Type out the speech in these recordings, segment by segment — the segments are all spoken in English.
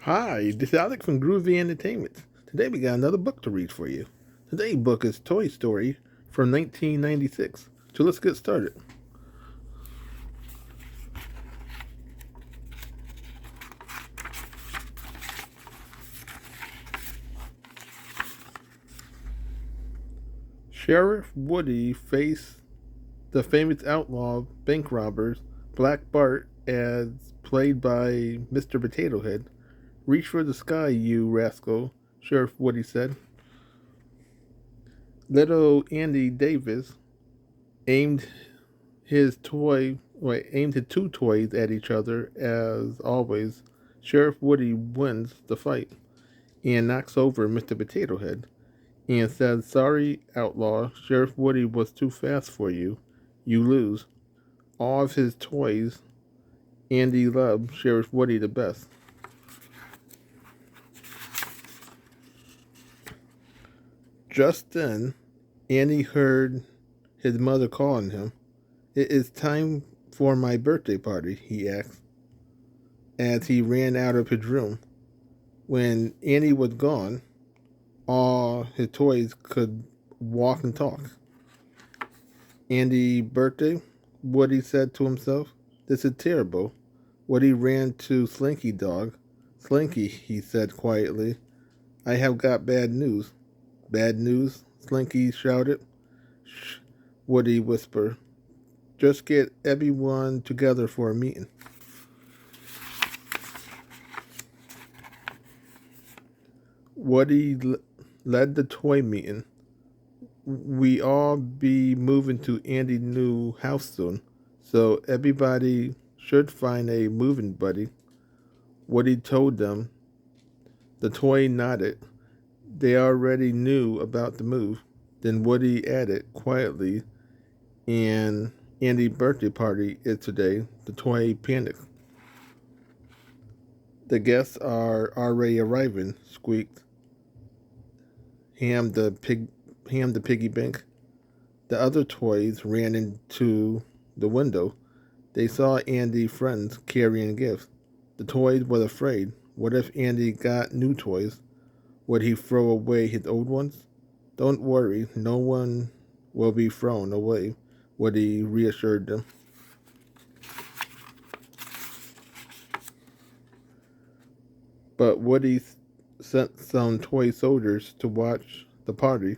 Hi, this is Alex from Groovy Entertainment. Today we got another book to read for you. Today's book is Toy Story from 1996. So let's get started. Sheriff Woody faced the famous outlaw bank robbers Black Bart, as played by Mr. Potato Head. Reach for the sky, you rascal, Sheriff Woody said. Little Andy Davis aimed aimed his two toys at each other. As always, Sheriff Woody wins the fight and knocks over Mr. Potato Head and says, "Sorry, outlaw, Sheriff Woody was too fast for you. You lose." All of his toys, Andy loved Sheriff Woody the best. Just then, Andy heard his mother calling him. "It is time for my birthday party," he asked, as he ran out of his room. When Annie was gone, all his toys could walk and talk. "Andy's birthday?" Woody said to himself. "This is terrible." Woody ran to Slinky Dog. "Slinky," he said quietly, "I have got bad news." "Bad news?" Slinky shouted. "Shh," Woody whispered. "Just get everyone together for a meeting." Woody led the toy meeting. "We all be moving to Andy's new house soon, so everybody should find a moving buddy." Woody told them. The toy nodded. They already knew about the move. Then Woody added quietly, "And Andy's birthday party is today." The toy panicked. "The guests are already arriving," squeaked Ham the piggy bank. The other toys ran into the window. They saw Andy's friends carrying gifts. The toys were afraid. What if Andy got new toys? Would he throw away his old ones? "Don't worry, no one will be thrown away," Woody reassured them. But Woody sent some toy soldiers to watch the party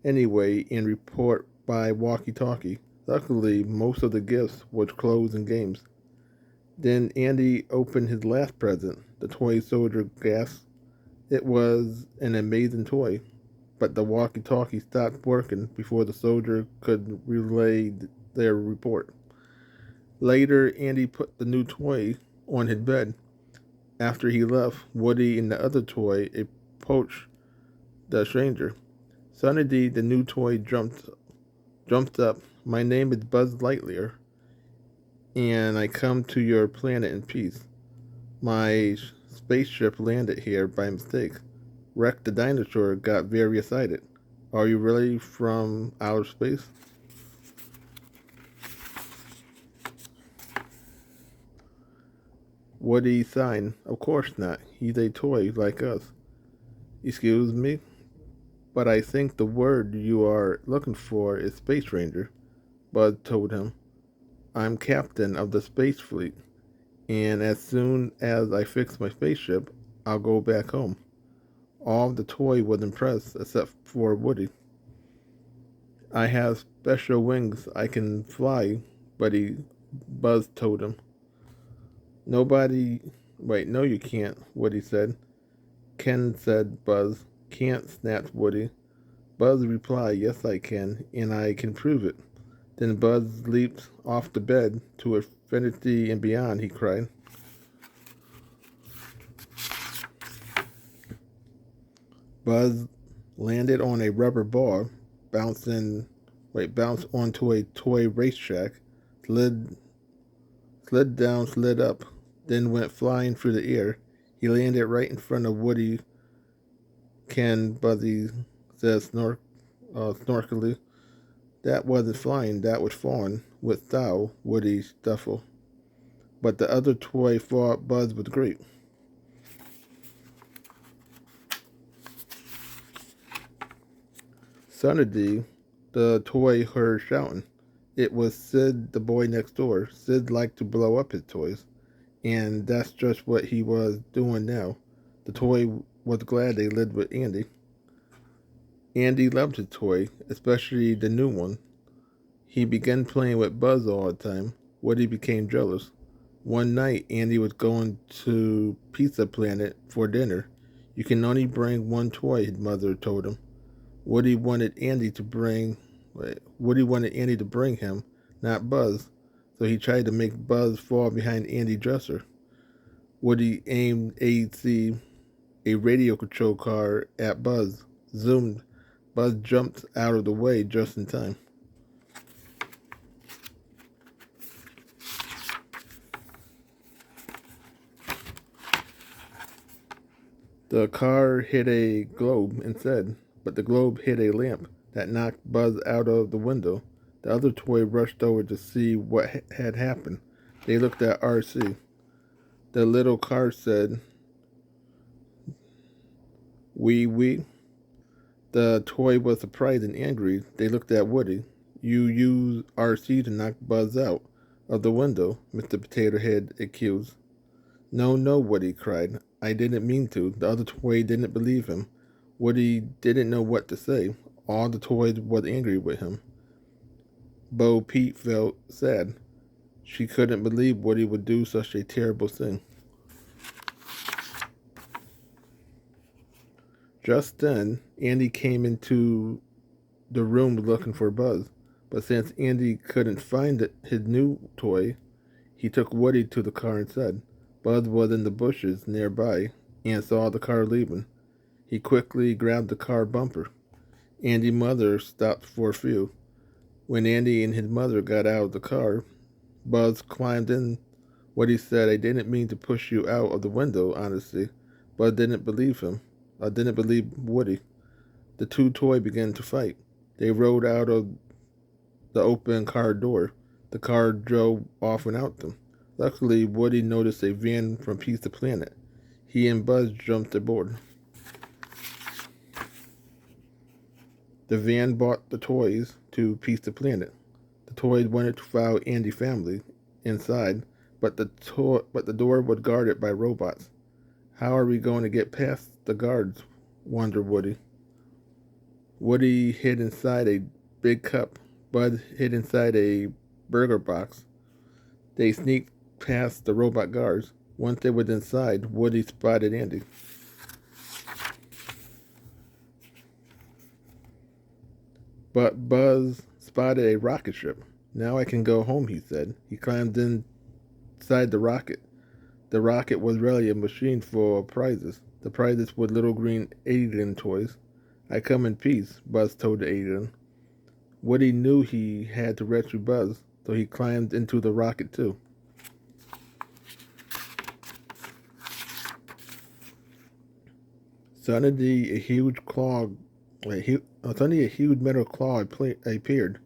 anyway and report by walkie-talkie. Luckily, most of the gifts were clothes and games. Then Andy opened his last present. The toy soldier gasped. It was an amazing toy, but the walkie-talkie stopped working before the soldier could relay their report. Later, Andy put the new toy on his bed. After he left, Woody and the other toy approached the stranger. Suddenly, the new toy jumped up. "My name is Buzz Lightyear, and I come to your planet in peace. My spaceship landed here by mistake." Rex the dinosaur got very excited. "Are you really from outer space?" Woody sighed. "Of course not. He's a toy like us." "Excuse me, but I think the word you are looking for is Space Ranger," Buzz told him. "I'm captain of the space fleet, and as soon as I fix my spaceship, I'll go back home." All of the toy was impressed except for Woody. "I have special wings. I can fly," Buzz told him. "Nobody, wait, no you can't," Woody said. "Can," said Buzz. "Can't," snapped Woody. Buzz replied, "Yes, I can, and I can prove it." Then Buzz leaped off the bed. "To infinity and beyond," he cried. Buzz landed on a rubber ball, bounced onto a toy racetrack, slid, slid down, slid up, then went flying through the air. He landed right in front of Woody. "Can," Buzzy said snorkily. "That wasn't flying, that was falling, with style," Woody scuffled. But the other toy thought Buzz was great. Suddenly, the toy heard shouting. It was Sid, the boy next door. Sid liked to blow up his toys, and that's just what he was doing now. The toy was glad they lived with Andy. Andy loved his toy, especially the new one. He began playing with Buzz all the time. Woody became jealous. One night, Andy was going to Pizza Planet for dinner. You can only bring one toy, his mother told him. Woody wanted Andy to bring Woody wanted Andy to bring him, not Buzz, so he tried to make Buzz fall behind Andy's dresser. Woody aimed a radio control car at Buzz. Zoomed. Buzz jumped out of the way just in time. The car hit a globe instead, but the globe hit a lamp that knocked Buzz out of the window. The other toy rushed over to see what had happened. They looked at RC. The little car said, "Wee." The toy was surprised and angry. They looked at Woody. "You used RC to knock Buzz out of the window," Mr. Potato Head accused. No, Woody cried. "I didn't mean to." The other toy didn't believe him. Woody didn't know what to say. All the toys were angry with him. Bo Peep felt sad. She couldn't believe Woody would do such a terrible thing. Just then, Andy came into the room looking for Buzz. But since Andy couldn't find his new toy, he took Woody to the car instead. Buzz was in the bushes nearby and saw the car leaving. He quickly grabbed the car bumper. Andy's mother stopped for a few. When Andy and his mother got out of the car, Buzz climbed in. Woody said, "I didn't mean to push you out of the window, honestly." Buzz didn't believe him. I didn't believe Woody. The two toys began to fight. They rode out of the open car door. The car drove off without them. Luckily, Woody noticed a van from Pizza Planet. He and Buzz jumped aboard. The van brought the toys to Pizza Planet. The toys wanted to follow Andy's family inside, but the door was guarded by robots. "How are we going to get past the guards?" wondered Woody. Woody hid inside a big cup. Buzz hid inside a burger box. They sneaked past the robot guards. Once they were inside, Woody spotted Andy. But Buzz spotted a rocket ship. "Now I can go home," he said. He climbed inside the rocket. The rocket was really a machine full of prizes. The prizes were little green alien toys. "I come in peace," Buzz told the alien. Woody knew he had to rescue Buzz, so he climbed into the rocket too. Suddenly, a huge metal claw appeared.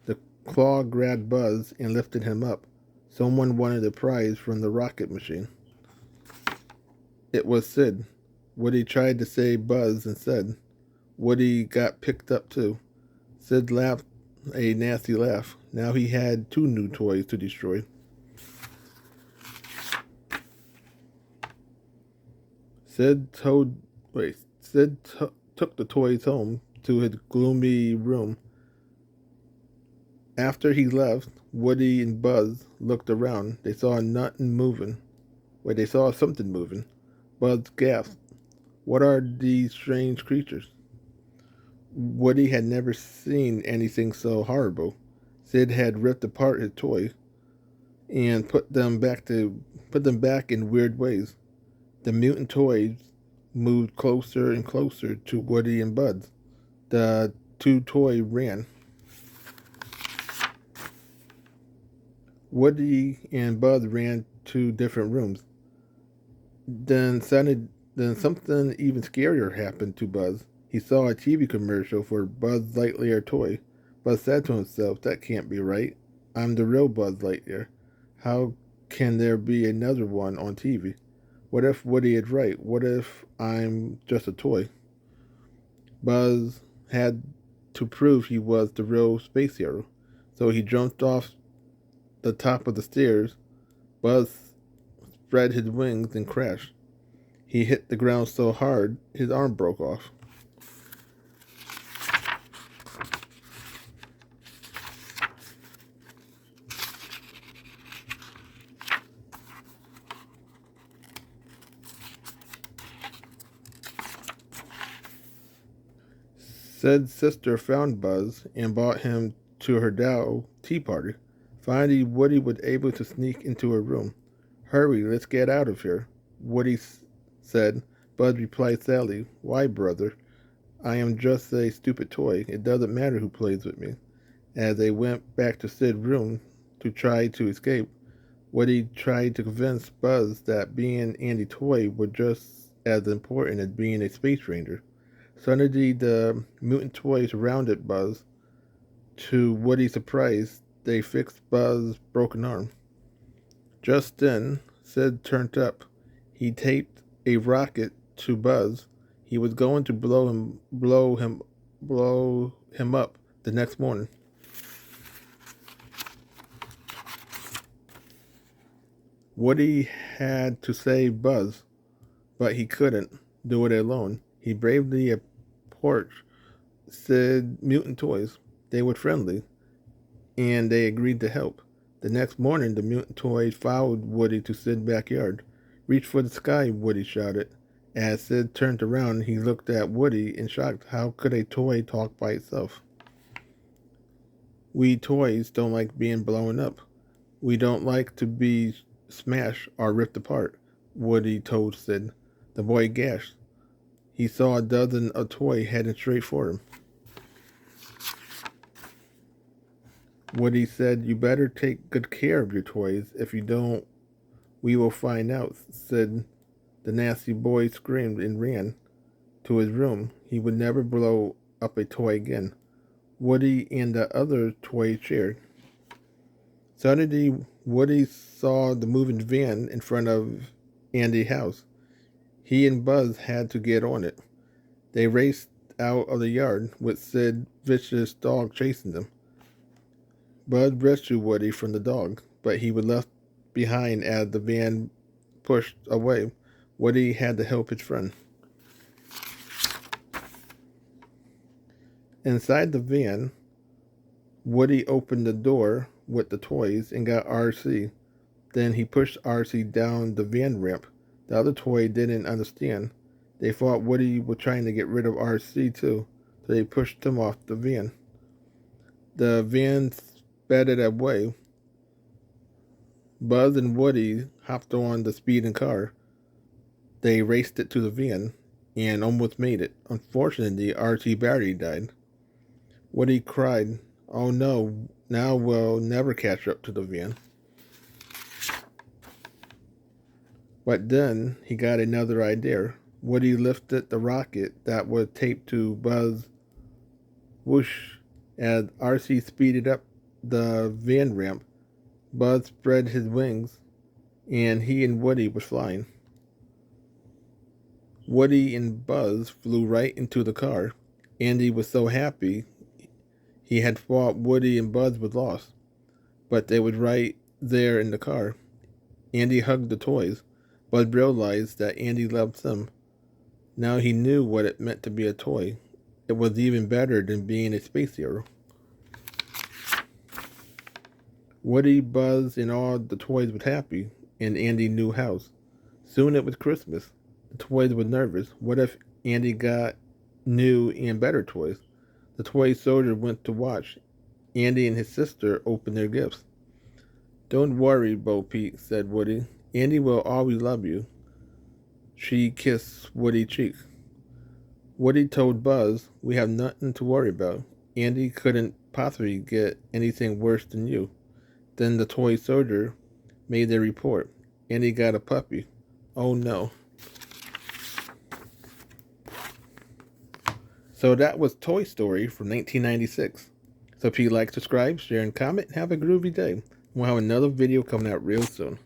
The claw grabbed Buzz and lifted him up. Someone wanted a prize from the rocket machine. It was Sid. Woody tried to save Buzz instead. Woody got picked up too. Sid laughed a nasty laugh. Now he had two new toys to destroy. Sid told Sid took the toys home to his gloomy room. After he left, Woody and Buzz looked around. They saw nothing moving. They saw something moving. Buzz gasped. "What are these strange creatures?" Woody had never seen anything so horrible. Sid had ripped apart his toy and put them back in weird ways. The mutant toys moved closer and closer to Woody and Buzz. The two toys ran. Woody and Buzz ran to different rooms. Then something even scarier happened to Buzz. He saw a TV commercial for Buzz Lightyear toy. Buzz said to himself, "That can't be right. I'm the real Buzz Lightyear. How can there be another one on TV? What if Woody is right? What if I'm just a toy?" Buzz had to prove he was the real space hero. So he jumped off the top of the stairs. Buzz spread his wings and crashed. He hit the ground so hard his arm broke off. Said sister found Buzz and brought him to her Dow tea party. Finally, Woody was able to sneak into her room. "Hurry, let's get out of here," Woody said. Buzz replied sadly, "Why, brother? I am just a stupid toy. It doesn't matter who plays with me." As they went back to Sid's room to try to escape, Woody tried to convince Buzz that being Andy Toy was just as important as being a space ranger. Suddenly, the mutant toys surrounded Buzz. To Woody's surprise, they fixed Buzz's broken arm. Just then, Sid turned up. He taped a rocket to Buzz. He was going to blow him up the next morning. Woody had to save Buzz, but he couldn't do it alone. He bravely approached Sid mutant toys. They were friendly, and they agreed to help. The next morning, the mutant toys followed Woody to Sid's backyard. "Reach for the sky," Woody shouted. As Sid turned around, he looked at Woody in shock. How could a toy talk by itself? "We toys don't like being blown up. We don't like to be smashed or ripped apart," Woody told Sid. The boy gasped. He saw a dozen of toys heading straight for him. Woody said, "You better take good care of your toys. If you don't, we will find out," said the nasty boy. Screamed and ran to his room. He would never blow up a toy again. Woody and the other toys cheered. Suddenly, Woody saw the moving van in front of Andy's house. He and Buzz had to get on it. They raced out of the yard with Sid's vicious dog chasing them. Buzz rescued Woody from the dog, but he was left behind as the van pushed away. Woody had to help his friend. Inside the van, Woody opened the door with the toys and got RC. Then he pushed RC down the van ramp. The other toy didn't understand. They thought Woody was trying to get rid of RC too, so they pushed him off the van. The van sped away. Buzz and Woody hopped on the speeding car. They raced it to the van and almost made it. Unfortunately, RC battery died. Woody cried, "Oh no, now we'll never catch up to the van." But then he got another idea. Woody lifted the rocket that was taped to Buzz. Whoosh! As RC speeded up the van ramp, Buzz spread his wings, and he and Woody were flying. Woody and Buzz flew right into the car. Andy was so happy. He had thought Woody and Buzz were lost, but they were right there in the car. Andy hugged the toys. Buzz realized that Andy loved them. Now he knew what it meant to be a toy. It was even better than being a space hero. Woody, Buzz, and all the toys were happy in Andy's new house. Soon it was Christmas. The toys were nervous. What if Andy got new and better toys? The toy soldier went to watch. Andy and his sister opened their gifts. "Don't worry, Bo Peep," said Woody. "Andy will always love you." She kissed Woody's cheek. Woody told Buzz, "We have nothing to worry about. Andy couldn't possibly get anything worse than you." Then the toy soldier made their report. Andy got a puppy. Oh no. So that was Toy Story from 1996. So if you like, subscribe, share, and comment, have a groovy day. We'll have another video coming out real soon.